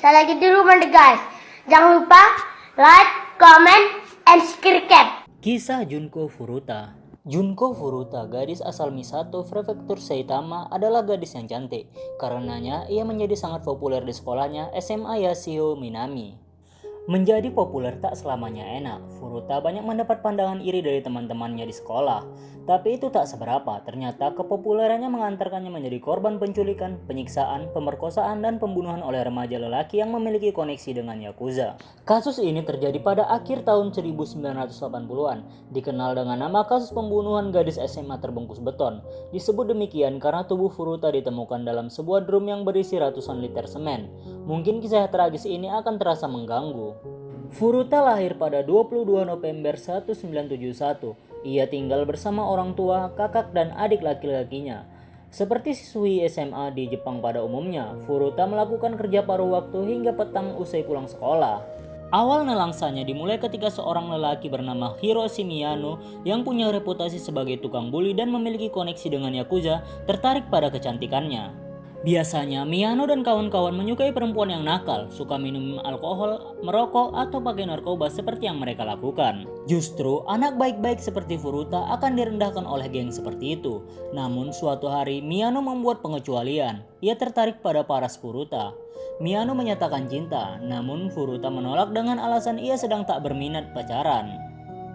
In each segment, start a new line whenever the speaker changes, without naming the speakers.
Saya lagi di rumah deh guys. Jangan lupa like, comment, and subscribe.
Kisah Junko Furuta. Junko Furuta, gadis asal Misato, Prefektur Saitama, adalah gadis yang cantik. Karenanya, ia menjadi sangat populer di sekolahnya SMA Yashio Minami. Menjadi populer tak selamanya enak. Furuta banyak mendapat pandangan iri dari teman-temannya di sekolah. Tapi itu tak seberapa. Ternyata kepopulerannya mengantarkannya menjadi korban penculikan, penyiksaan, pemerkosaan, dan pembunuhan oleh remaja lelaki yang memiliki koneksi dengan Yakuza. Kasus ini terjadi pada akhir tahun 1980-an. Dikenal dengan nama kasus pembunuhan gadis SMA terbungkus beton. Disebut demikian karena tubuh Furuta ditemukan dalam sebuah drum yang berisi ratusan liter semen. Mungkin kisah tragis ini akan terasa mengganggu. Furuta lahir pada 22 November 1971. Ia tinggal bersama orang tua, kakak, dan adik laki-lakinya. Seperti siswi SMA di Jepang pada umumnya, Furuta melakukan kerja paruh waktu hingga petang usai pulang sekolah. Awal nelangsanya dimulai ketika seorang lelaki bernama Hiroshi Miyano yang punya reputasi sebagai tukang bully dan memiliki koneksi dengan Yakuza tertarik pada kecantikannya. Biasanya, Miyano dan kawan-kawan menyukai perempuan yang nakal, suka minum alkohol, merokok, atau pakai narkoba seperti yang mereka lakukan. Justru, anak baik-baik seperti Furuta akan direndahkan oleh geng seperti itu. Namun, suatu hari, Miyano membuat pengecualian. Ia tertarik pada paras Furuta. Miyano menyatakan cinta, namun Furuta menolak dengan alasan ia sedang tak berminat pacaran.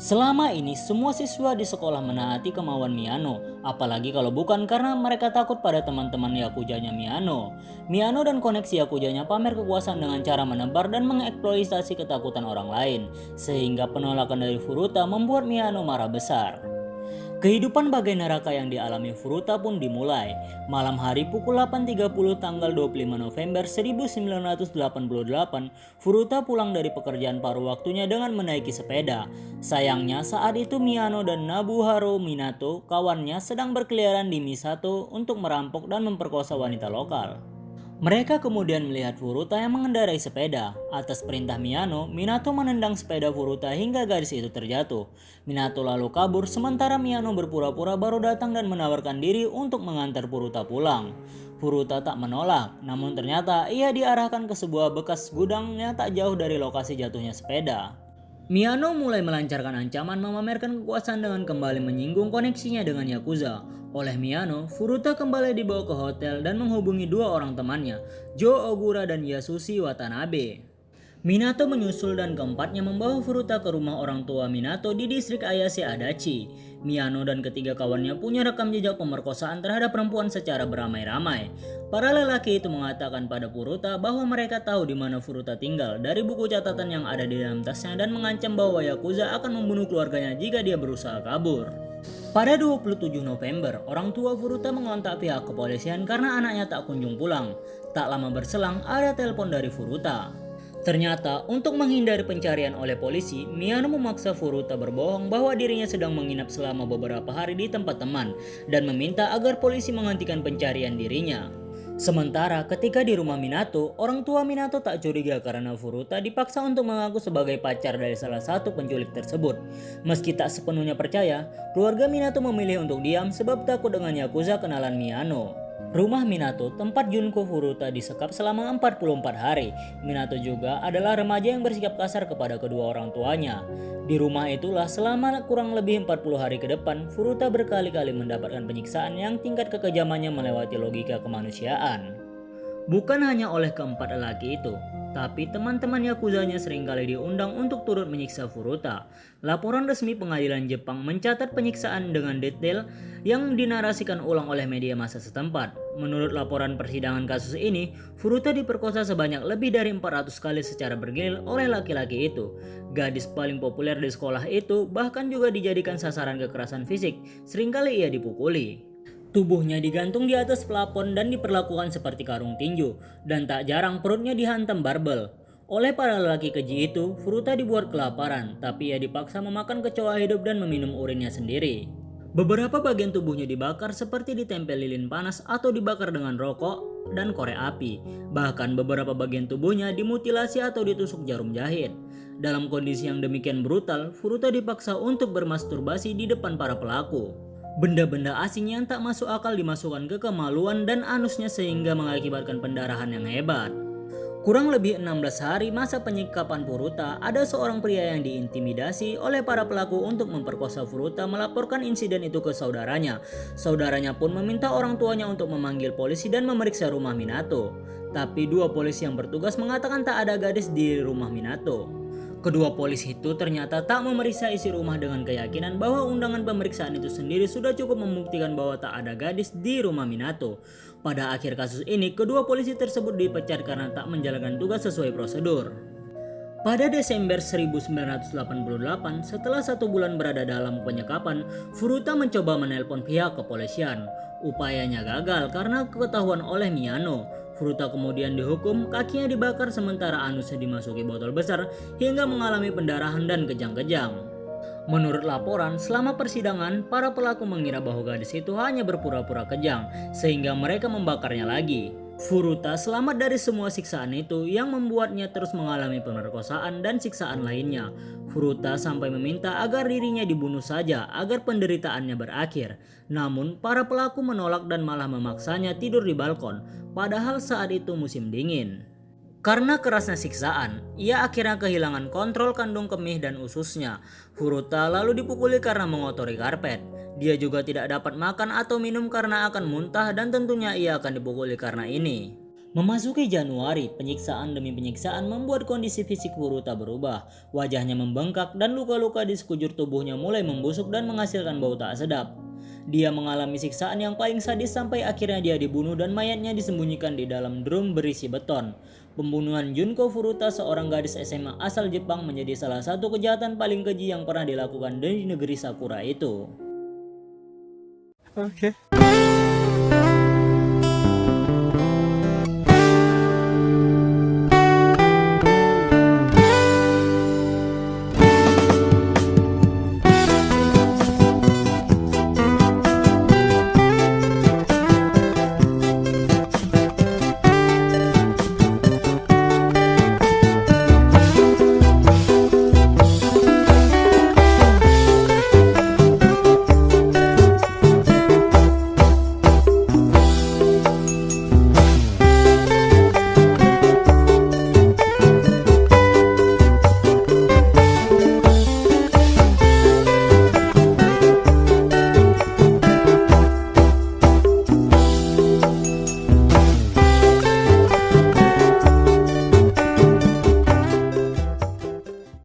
Selama ini, semua siswa di sekolah menaati kemauan Miyano, apalagi kalau bukan karena mereka takut pada teman-teman Yakuzanya Miyano. Miyano dan koneksi Yakuzanya pamer kekuasaan dengan cara menebar dan mengeksploitasi ketakutan orang lain, sehingga penolakan dari Furuta membuat Miyano marah besar. Kehidupan bagai neraka yang dialami Furuta pun dimulai. Malam hari pukul 8.30 tanggal 25 November 1988, Furuta pulang dari pekerjaan paruh waktunya dengan menaiki sepeda. Sayangnya saat itu Miyano dan Nobuharu Minato, kawannya, sedang berkeliaran di Misato untuk merampok dan memperkosa wanita lokal. Mereka kemudian melihat Furuta yang mengendarai sepeda. Atas perintah Miyano, Minato menendang sepeda Furuta hingga gadis itu terjatuh. Minato lalu kabur sementara Miyano berpura-pura baru datang dan menawarkan diri untuk mengantar Furuta pulang. Furuta tak menolak, namun ternyata ia diarahkan ke sebuah bekas gudang yang tak jauh dari lokasi jatuhnya sepeda. Miyano mulai melancarkan ancaman memamerkan kekuasaan dengan kembali menyinggung koneksinya dengan Yakuza. Oleh Miyano, Furuta kembali dibawa ke hotel dan menghubungi dua orang temannya, Jo Ogura dan Yasushi Watanabe. Minato menyusul dan keempatnya membawa Furuta ke rumah orang tua Minato di distrik Ayase Adachi. Miyano dan ketiga kawannya punya rekam jejak pemerkosaan terhadap perempuan secara beramai-ramai. Para lelaki itu mengatakan pada Furuta bahwa mereka tahu di mana Furuta tinggal dari buku catatan yang ada di dalam tasnya dan mengancam bahwa Yakuza akan membunuh keluarganya jika dia berusaha kabur. Pada 27 November, orang tua Furuta mengontak pihak kepolisian karena anaknya tak kunjung pulang. Tak lama berselang, ada telepon dari Furuta. Ternyata, untuk menghindari pencarian oleh polisi, Miyano memaksa Furuta berbohong bahwa dirinya sedang menginap selama beberapa hari di tempat teman dan meminta agar polisi menghentikan pencarian dirinya. Sementara ketika di rumah Minato, orang tua Minato tak curiga karena Furuta dipaksa untuk mengaku sebagai pacar dari salah satu penculik tersebut. Meski tak sepenuhnya percaya, keluarga Minato memilih untuk diam sebab takut dengan Yakuza kenalan Miyano. Rumah Minato, tempat Junko Furuta disekap selama 44 hari. Minato juga adalah remaja yang bersikap kasar kepada kedua orang tuanya. Di rumah itulah selama kurang lebih 40 hari ke depan, Furuta berkali-kali mendapatkan penyiksaan yang tingkat kekejamannya melewati logika kemanusiaan. Bukan hanya oleh keempat lelaki itu, tapi teman-teman Yakuzanya seringkali diundang untuk turut menyiksa Furuta. Laporan resmi pengadilan Jepang mencatat penyiksaan dengan detail yang dinarasikan ulang oleh media massa setempat. Menurut laporan persidangan kasus ini, Furuta diperkosa sebanyak lebih dari 400 kali secara bergilir oleh laki-laki itu. Gadis paling populer di sekolah itu bahkan juga dijadikan sasaran kekerasan fisik, seringkali ia dipukuli. Tubuhnya digantung di atas plafon dan diperlakukan seperti karung tinju, dan tak jarang perutnya dihantam barbel. Oleh para lelaki keji itu, Furuta dibuat kelaparan, tapi ia dipaksa memakan kecoa hidup dan meminum urinnya sendiri. Beberapa bagian tubuhnya dibakar seperti ditempel lilin panas atau dibakar dengan rokok dan korek api. Bahkan beberapa bagian tubuhnya dimutilasi atau ditusuk jarum jahit. Dalam kondisi yang demikian brutal, Furuta dipaksa untuk bermasturbasi di depan para pelaku. Benda-benda asing yang tak masuk akal dimasukkan ke kemaluan dan anusnya sehingga mengakibatkan pendarahan yang hebat. Kurang lebih 16 hari masa penyikapan Furuta, ada seorang pria yang diintimidasi oleh para pelaku untuk memperkosa Furuta melaporkan insiden itu ke saudaranya. Saudaranya pun meminta orang tuanya untuk memanggil polisi dan memeriksa rumah Minato. Tapi dua polisi yang bertugas mengatakan tak ada gadis di rumah Minato. Kedua polisi itu ternyata tak memeriksa isi rumah dengan keyakinan bahwa undangan pemeriksaan itu sendiri sudah cukup membuktikan bahwa tak ada gadis di rumah Minato. Pada akhir kasus ini, kedua polisi tersebut dipecat karena tak menjalankan tugas sesuai prosedur. Pada Desember 1988, setelah 1 bulan berada dalam penyekapan, Furuta mencoba menelpon pihak kepolisian. Upayanya gagal karena ketahuan oleh Miyano. Furuta kemudian dihukum, kakinya dibakar sementara anusnya dimasuki botol besar hingga mengalami pendarahan dan kejang-kejang. Menurut laporan, selama persidangan, para pelaku mengira bahwa gadis itu hanya berpura-pura kejang, sehingga mereka membakarnya lagi. Furuta selamat dari semua siksaan itu yang membuatnya terus mengalami pemerkosaan dan siksaan lainnya. Furuta sampai meminta agar dirinya dibunuh saja agar penderitaannya berakhir. Namun, para pelaku menolak dan malah memaksanya tidur di balkon, padahal saat itu musim dingin. Karena kerasnya siksaan, ia akhirnya kehilangan kontrol kandung kemih dan ususnya. Furuta lalu dipukuli karena mengotori karpet. Dia juga tidak dapat makan atau minum karena akan muntah dan tentunya ia akan dipukuli karena ini. Memasuki Januari, penyiksaan demi penyiksaan membuat kondisi fisik Furuta berubah. Wajahnya membengkak dan luka-luka di sekujur tubuhnya mulai membusuk dan menghasilkan bau tak sedap. Dia mengalami siksaan yang paling sadis sampai akhirnya dia dibunuh dan mayatnya disembunyikan di dalam drum berisi beton. Pembunuhan Junko Furuta, seorang gadis SMA asal Jepang, menjadi salah satu kejahatan paling keji yang pernah dilakukan di negeri Sakura itu.
Okay.